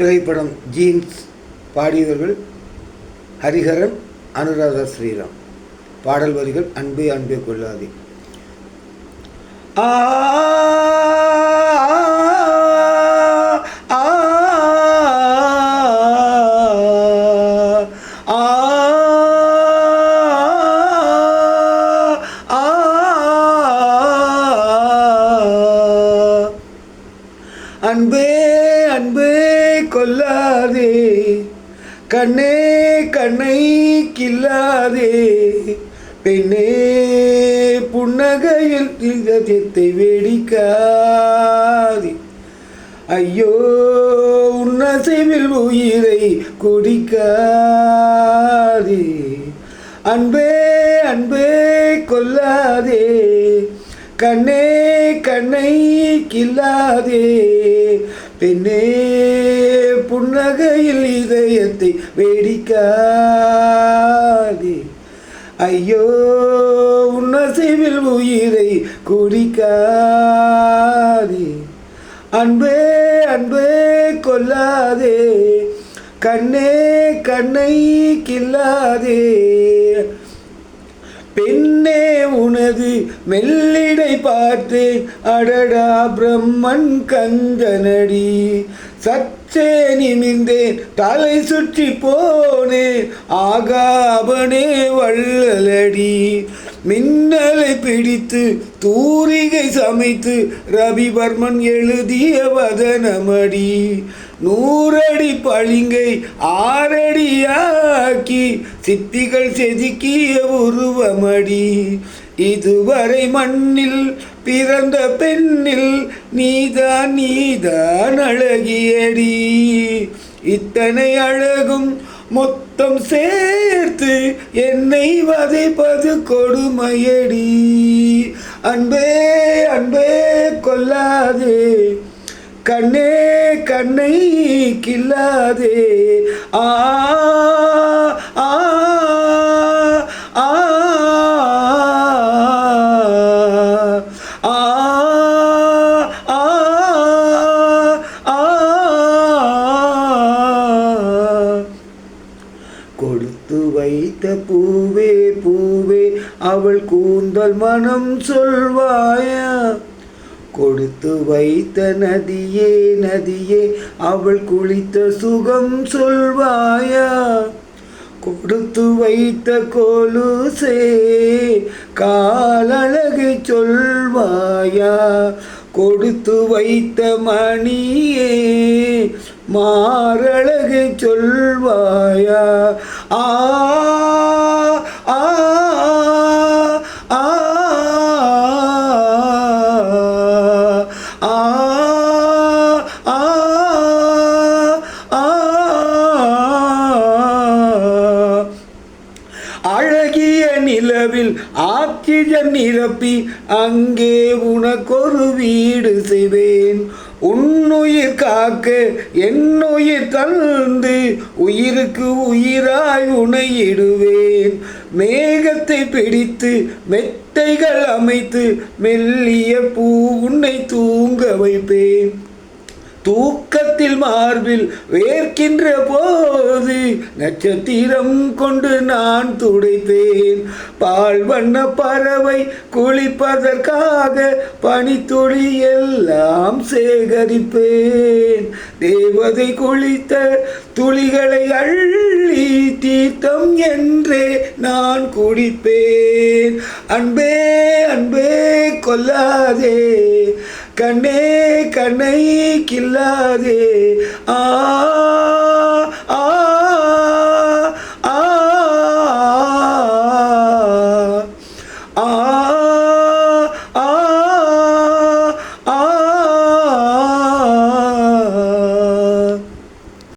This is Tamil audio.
திரைப்படம் ஜீன்ஸ். பாடியவர்கள் ஹரிஹரன், அனுராதா ஸ்ரீராம். பாடல் வரிகள் அன்பே அன்பே கொள்ளாதே. அன்பே அன்பே கொல்லாதே, கண்ணே கண்ணை கில்லாதே, பெண்ணே புன்னகையில் இதயத்தை வெடிக்காதே, ஐயோ உன்னசைவில் உயிரை குடிக்காதே. அன்பே அன்பே கொல்லாதே, கண்ணே கண்ணை கில்லாதே, பெண்ணே புன்னகையில் இதயத்தை வெடிக்காதே, ஐயோ உன்னசைவில் உயிரை குடிக்காதே. அன்பே அன்பே கொல்லாதே, கண்ணே கண்ணை கில்லாதே, பெண்ணே உனது மெல்லிடை பார்த்தேன், அடடா பிரம்மன் கஞ்சனடி, சற்றே நிமிர்ந்தேன் தலை சுற்றி போனேன், ஆகாபனே வள்ளலடி, மின்னலை பிடித்து தூரிகை சமைத்து ரவிவர்மன் எழுதிய வதனமடி, 100 அடி பளிங்கை 6 அடியாக்கி சித்திகள் செதுக்கிய உருவமடி, இதுவரை மண்ணில் பிறந்த பெண்ணில் நீதான் நீதான் அழகியடி, இத்தனை அழகும் மொத்தம் சேர்த்து என்னை வதைப்பது கொடுமையடி. அன்பே அன்பே கொல்லாதே, கண்ணே கண்ணை கில்லாதே, ஆ ஆ ஆ ஆ கொடுத்து வைத்த பூவே பூவே அவள் கூந்தல் மனம் சொல்வாயா, கொடுத்து வைத்த நதியே நதியே அவள் குளித்த சுகம் சொல்வாயா, கொடுத்து வைத்த கொலுசே காலழகை சொல்வாயா, கொடுத்து வைத்த மணியே மாரழகை சொல்வாயா. ஆ ஆ ஆ அழகிய நிலவில் ஆக்சிஜன் நிரப்பி அங்கே உனக்கொரு வீடு செய்வேன், உன்னுயிர் காக்க என்னுயிர் தந்து உயிருக்கு உயிராய் உனையிடுவேன், மேகத்தை பிடித்து மெத்தைகள் அமைத்து மெல்லிய பூ உன்னை தூங்க வைப்பேன், தூக்கத்தில் மார்பில் வேர்க்கின்ற போது நட்சத்திரம் கொண்டு நான் துடைப்பேன், பால் வண்ண பறவை குளிப்பதற்காக பனித்துளி எல்லாம் சேகரிப்பேன், தேவதை குளித்த துளிகளை அள்ளி தீர்த்தம் என்றே நான் குடிப்பேன். அன்பே அன்பே கொல்லாதே, கண்ணே கண்ணை கில்லாதே, ஆ